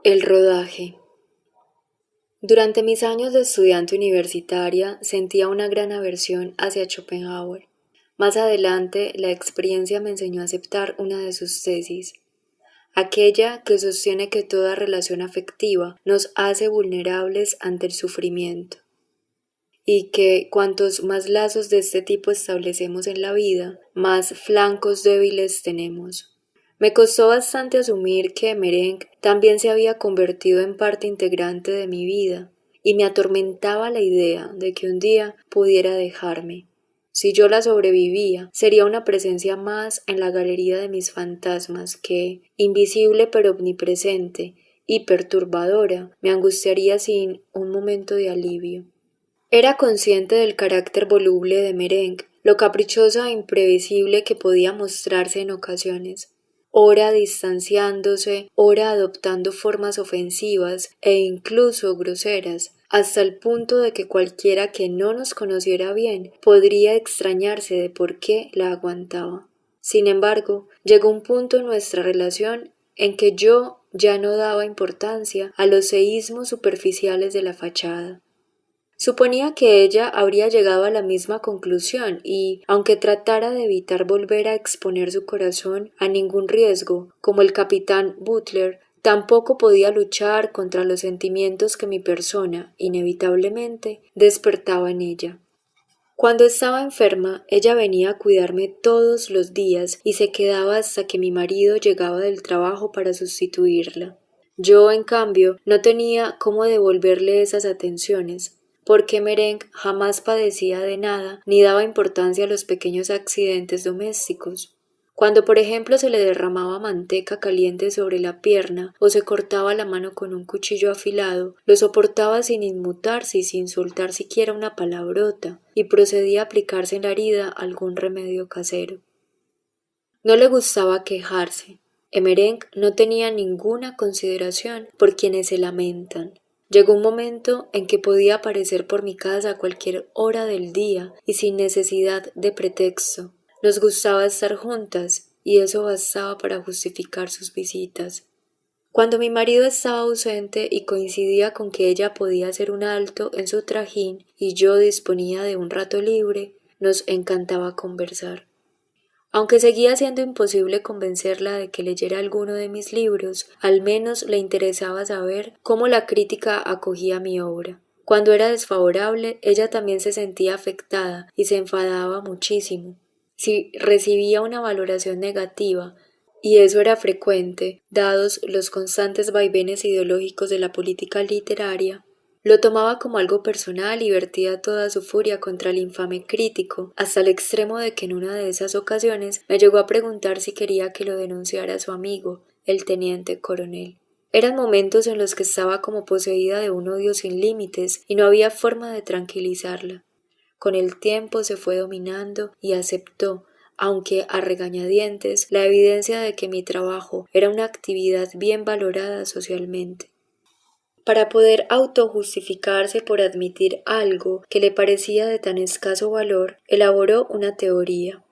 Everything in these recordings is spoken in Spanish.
El rodaje. Durante mis años de estudiante universitaria sentía una gran aversión hacia Schopenhauer. Más adelante, la experiencia me enseñó a aceptar una de sus tesis, aquella que sostiene que toda relación afectiva nos hace vulnerables ante el sufrimiento, y que cuantos más lazos de este tipo establecemos en la vida, más flancos débiles tenemos. Me costó bastante asumir que Merengue también se había convertido en parte integrante de mi vida, y me atormentaba la idea de que un día pudiera dejarme. Si yo la sobrevivía, sería una presencia más en la galería de mis fantasmas que, invisible pero omnipresente y perturbadora, me angustiaría sin un momento de alivio. Era consciente del carácter voluble de Merengue, lo caprichosa e imprevisible que podía mostrarse en ocasiones, ora distanciándose, ora adoptando formas ofensivas e incluso groseras, hasta el punto de que cualquiera que no nos conociera bien podría extrañarse de por qué la aguantaba. Sin embargo, llegó un punto en nuestra relación en que yo ya no daba importancia a los seísmos superficiales de la fachada. Suponía que ella habría llegado a la misma conclusión y, aunque tratara de evitar volver a exponer su corazón a ningún riesgo, como el capitán Butler, tampoco podía luchar contra los sentimientos que mi persona, inevitablemente, despertaba en ella. Cuando estaba enferma, ella venía a cuidarme todos los días y se quedaba hasta que mi marido llegaba del trabajo para sustituirla. Yo, en cambio, no tenía cómo devolverle esas atenciones, porque Merengue jamás padecía de nada ni daba importancia a los pequeños accidentes domésticos. Cuando, por ejemplo, se le derramaba manteca caliente sobre la pierna o se cortaba la mano con un cuchillo afilado, lo soportaba sin inmutarse y sin soltar siquiera una palabrota, y procedía a aplicarse en la herida algún remedio casero. No le gustaba quejarse. Merengue no tenía ninguna consideración por quienes se lamentan. Llegó un momento en que podía aparecer por mi casa a cualquier hora del día y sin necesidad de pretexto. Nos gustaba estar juntas y eso bastaba para justificar sus visitas. Cuando mi marido estaba ausente y coincidía con que ella podía hacer un alto en su trajín y yo disponía de un rato libre, nos encantaba conversar. Aunque seguía siendo imposible convencerla de que leyera alguno de mis libros, al menos le interesaba saber cómo la crítica acogía mi obra. Cuando era desfavorable, ella también se sentía afectada y se enfadaba muchísimo. Si recibía una valoración negativa, y eso era frecuente, dados los constantes vaivenes ideológicos de la política literaria, lo tomaba como algo personal y vertía toda su furia contra el infame crítico, hasta el extremo de que en una de esas ocasiones me llegó a preguntar si quería que lo denunciara a su amigo, el teniente coronel. Eran momentos en los que estaba como poseída de un odio sin límites y no había forma de tranquilizarla. Con el tiempo se fue dominando y aceptó, aunque a regañadientes, la evidencia de que mi trabajo era una actividad bien valorada socialmente. Para poder autojustificarse por admitir algo que le parecía de tan escaso valor, elaboró una teoría.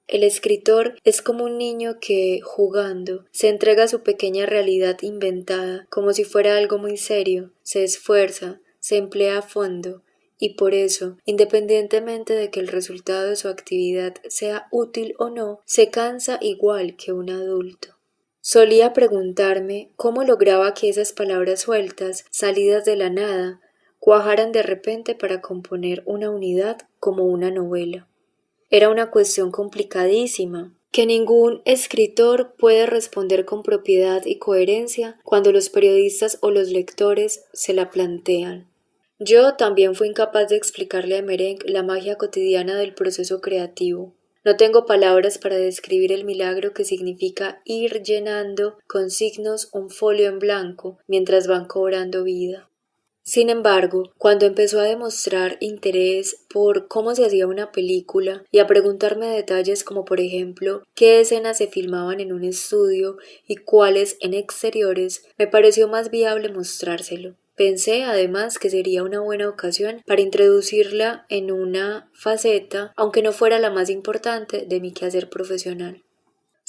El escritor es como un niño que, jugando, se entrega a su pequeña realidad inventada como si fuera algo muy serio, se esfuerza, se emplea a fondo, y por eso, independientemente de que el resultado de su actividad sea útil o no, se cansa igual que un adulto. Solía preguntarme cómo lograba que esas palabras sueltas, salidas de la nada, cuajaran de repente para componer una unidad como una novela. Era una cuestión complicadísima, que ningún escritor puede responder con propiedad y coherencia cuando los periodistas o los lectores se la plantean. Yo también fui incapaz de explicarle a Merengue la magia cotidiana del proceso creativo. No tengo palabras para describir el milagro que significa ir llenando con signos un folio en blanco mientras van cobrando vida. Sin embargo, cuando empezó a demostrar interés por cómo se hacía una película y a preguntarme detalles como por ejemplo qué escenas se filmaban en un estudio y cuáles en exteriores, me pareció más viable mostrárselo. Pensé además que sería una buena ocasión para introducirla en una faceta, aunque no fuera la más importante, de mi quehacer profesional.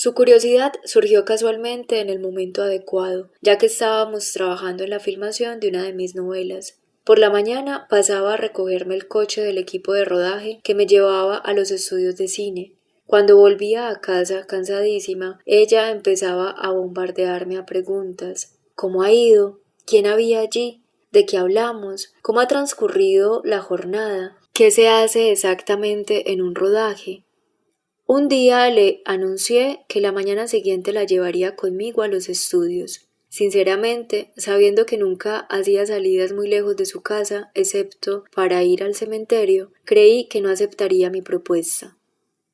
Su curiosidad surgió casualmente en el momento adecuado, ya que estábamos trabajando en la filmación de una de mis novelas. Por la mañana pasaba a recogerme el coche del equipo de rodaje que me llevaba a los estudios de cine. Cuando volvía a casa cansadísima, ella empezaba a bombardearme a preguntas. ¿Cómo ha ido? ¿Quién había allí? ¿De qué hablamos? ¿Cómo ha transcurrido la jornada? ¿Qué se hace exactamente en un rodaje? Un día le anuncié que la mañana siguiente la llevaría conmigo a los estudios. Sinceramente, sabiendo que nunca hacía salidas muy lejos de su casa, excepto para ir al cementerio, creí que no aceptaría mi propuesta.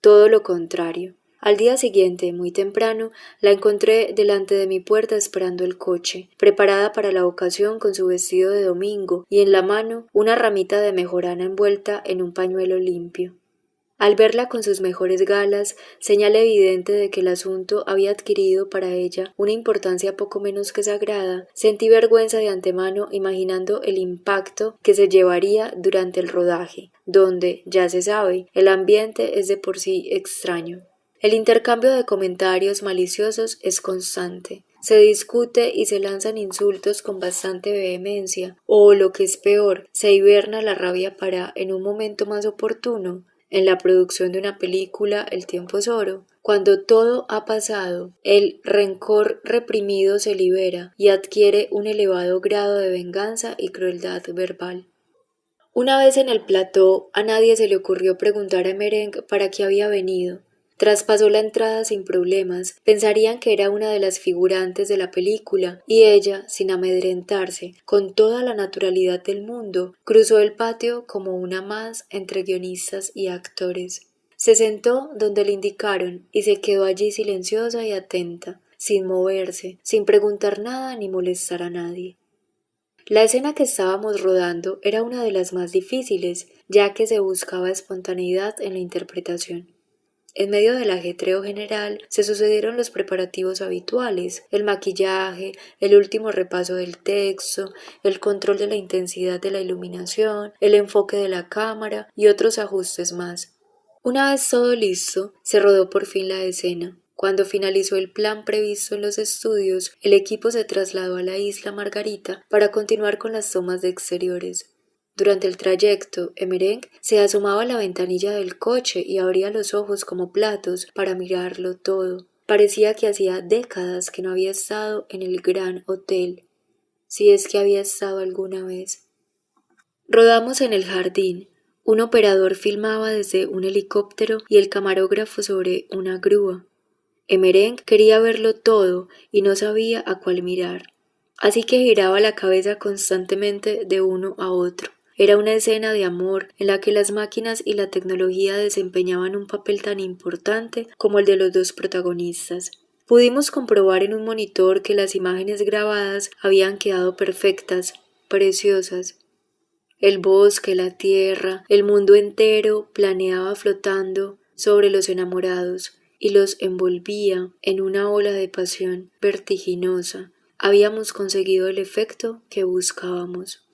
Todo lo contrario. Al día siguiente, muy temprano, la encontré delante de mi puerta esperando el coche, preparada para la ocasión con su vestido de domingo y en la mano una ramita de mejorana envuelta en un pañuelo limpio. Al verla con sus mejores galas, señal evidente de que el asunto había adquirido para ella una importancia poco menos que sagrada, sentí vergüenza de antemano imaginando el impacto que se llevaría durante el rodaje, donde, ya se sabe, el ambiente es de por sí extraño. El intercambio de comentarios maliciosos es constante. Se discute y se lanzan insultos con bastante vehemencia, o, lo que es peor, se hiberna la rabia para, en un momento más oportuno, en la producción de una película El tiempo es oro. Cuando todo ha pasado, el rencor reprimido se libera y adquiere un elevado grado de venganza y crueldad verbal. Una vez en el plató, a nadie se le ocurrió preguntar a Merengue para qué había venido. Traspasó la entrada sin problemas, pensarían que era una de las figurantes de la película, y ella, sin amedrentarse, con toda la naturalidad del mundo, cruzó el patio como una más entre guionistas y actores. Se sentó donde le indicaron y se quedó allí silenciosa y atenta, sin moverse, sin preguntar nada ni molestar a nadie. La escena que estábamos rodando era una de las más difíciles, ya que se buscaba espontaneidad en la interpretación. En medio del ajetreo general se sucedieron los preparativos habituales, el maquillaje, el último repaso del texto, el control de la intensidad de la iluminación, el enfoque de la cámara y otros ajustes más. Una vez todo listo, se rodó por fin la escena. Cuando finalizó el plan previsto en los estudios, el equipo se trasladó a la isla Margarita para continuar con las tomas de exteriores. Durante el trayecto, Emerenc se asomaba a la ventanilla del coche y abría los ojos como platos para mirarlo todo. Parecía que hacía décadas que no había estado en el Gran Hotel, si es que había estado alguna vez. Rodamos en el jardín. Un operador filmaba desde un helicóptero y el camarógrafo sobre una grúa. Emerenc quería verlo todo y no sabía a cuál mirar, así que giraba la cabeza constantemente de uno a otro. Era una escena de amor en la que las máquinas y la tecnología desempeñaban un papel tan importante como el de los dos protagonistas. Pudimos comprobar en un monitor que las imágenes grabadas habían quedado perfectas, preciosas. El bosque, la tierra, el mundo entero planeaba flotando sobre los enamorados y los envolvía en una ola de pasión vertiginosa. Habíamos conseguido el efecto que buscábamos.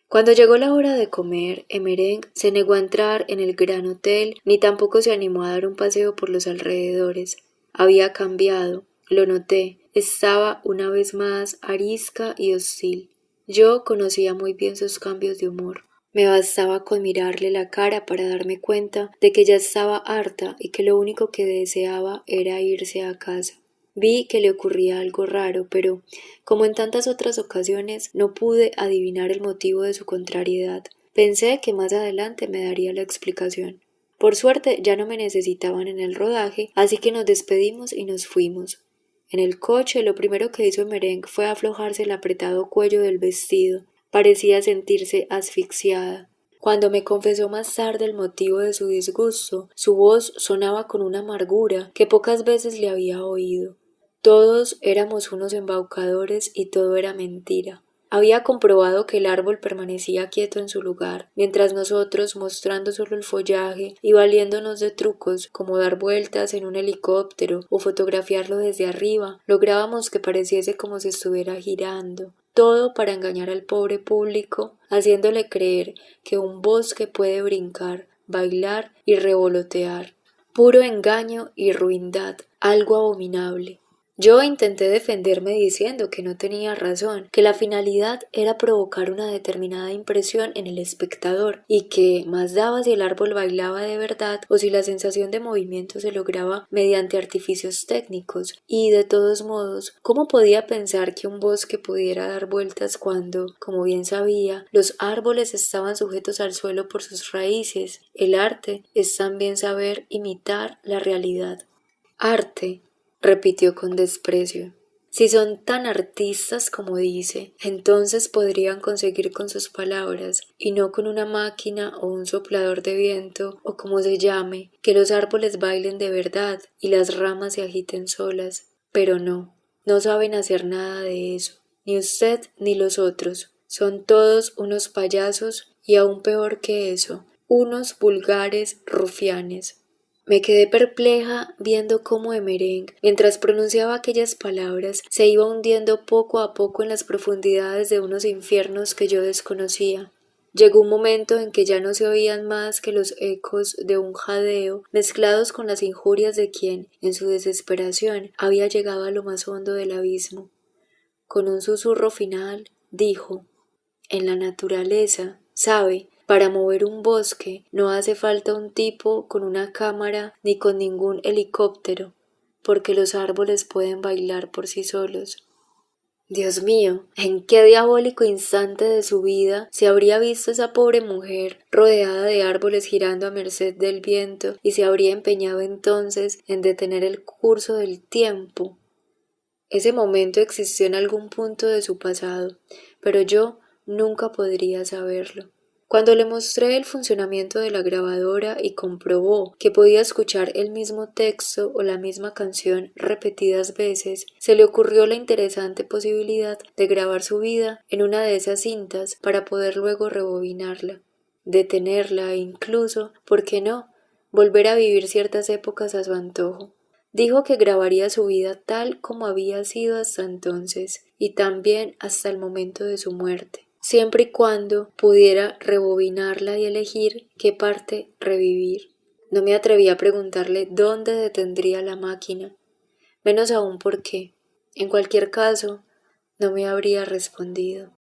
Cuando llegó la hora de comer, Emerenc se negó a entrar en el gran hotel ni tampoco se animó a dar un paseo por los alrededores. Había cambiado, lo noté, estaba una vez más arisca y hostil. Yo conocía muy bien sus cambios de humor. Me bastaba con mirarle la cara para darme cuenta de que ya estaba harta y que lo único que deseaba era irse a casa. Vi que le ocurría algo raro, pero, como en tantas otras ocasiones, no pude adivinar el motivo de su contrariedad. Pensé que más adelante me daría la explicación. Por suerte ya no me necesitaban en el rodaje, así que nos despedimos y nos fuimos. En el coche lo primero que hizo Merengue fue aflojarse el apretado cuello del vestido. Parecía sentirse asfixiada. Cuando me confesó más tarde el motivo de su disgusto, su voz sonaba con una amargura que pocas veces le había oído. Todos éramos unos embaucadores y todo era mentira. Había comprobado que el árbol permanecía quieto en su lugar, mientras nosotros, mostrando solo el follaje y valiéndonos de trucos como dar vueltas en un helicóptero o fotografiarlo desde arriba, lográbamos que pareciese como si estuviera girando. Todo para engañar al pobre público, haciéndole creer que un bosque puede brincar, bailar y revolotear. puro engaño y ruindad, algo abominable. Yo intenté defenderme diciendo que no tenía razón, que la finalidad era provocar una determinada impresión en el espectador y que más daba si el árbol bailaba de verdad o si la sensación de movimiento se lograba mediante artificios técnicos. Y de todos modos, ¿cómo podía pensar que un bosque pudiera dar vueltas cuando, como bien sabía, los árboles estaban sujetos al suelo por sus raíces? El arte es también saber imitar la realidad. Arte, repitió con desprecio. Si son tan artistas como dice, entonces podrían conseguir con sus palabras, y no con una máquina o un soplador de viento, o como se llame, que los árboles bailen de verdad y las ramas se agiten solas. Pero no, no saben hacer nada de eso, ni usted ni los otros. Son todos unos payasos y aún peor que eso, unos vulgares rufianes. Me quedé perpleja viendo cómo Emereng, mientras pronunciaba aquellas palabras, se iba hundiendo poco a poco en las profundidades de unos infiernos que yo desconocía. Llegó un momento en que ya no se oían más que los ecos de un jadeo mezclados con las injurias de quien, en su desesperación, había llegado a lo más hondo del abismo. Con un susurro final, dijo: en la naturaleza, sabe, para mover un bosque no hace falta un tipo con una cámara ni con ningún helicóptero, porque los árboles pueden bailar por sí solos. Dios mío, ¿en qué diabólico instante de su vida se habría visto esa pobre mujer rodeada de árboles girando a merced del viento y se habría empeñado entonces en detener el curso del tiempo? Ese momento existió en algún punto de su pasado, pero yo nunca podría saberlo. Cuando le mostré el funcionamiento de la grabadora y comprobó que podía escuchar el mismo texto o la misma canción repetidas veces, se le ocurrió la interesante posibilidad de grabar su vida en una de esas cintas para poder luego rebobinarla, detenerla e incluso, ¿por qué no?, volver a vivir ciertas épocas a su antojo. Dijo que grabaría su vida tal como había sido hasta entonces y también hasta el momento de su muerte, siempre y cuando pudiera rebobinarla y elegir qué parte revivir. No me atreví a preguntarle dónde detendría la máquina, menos aún por qué. En cualquier caso, no me habría respondido.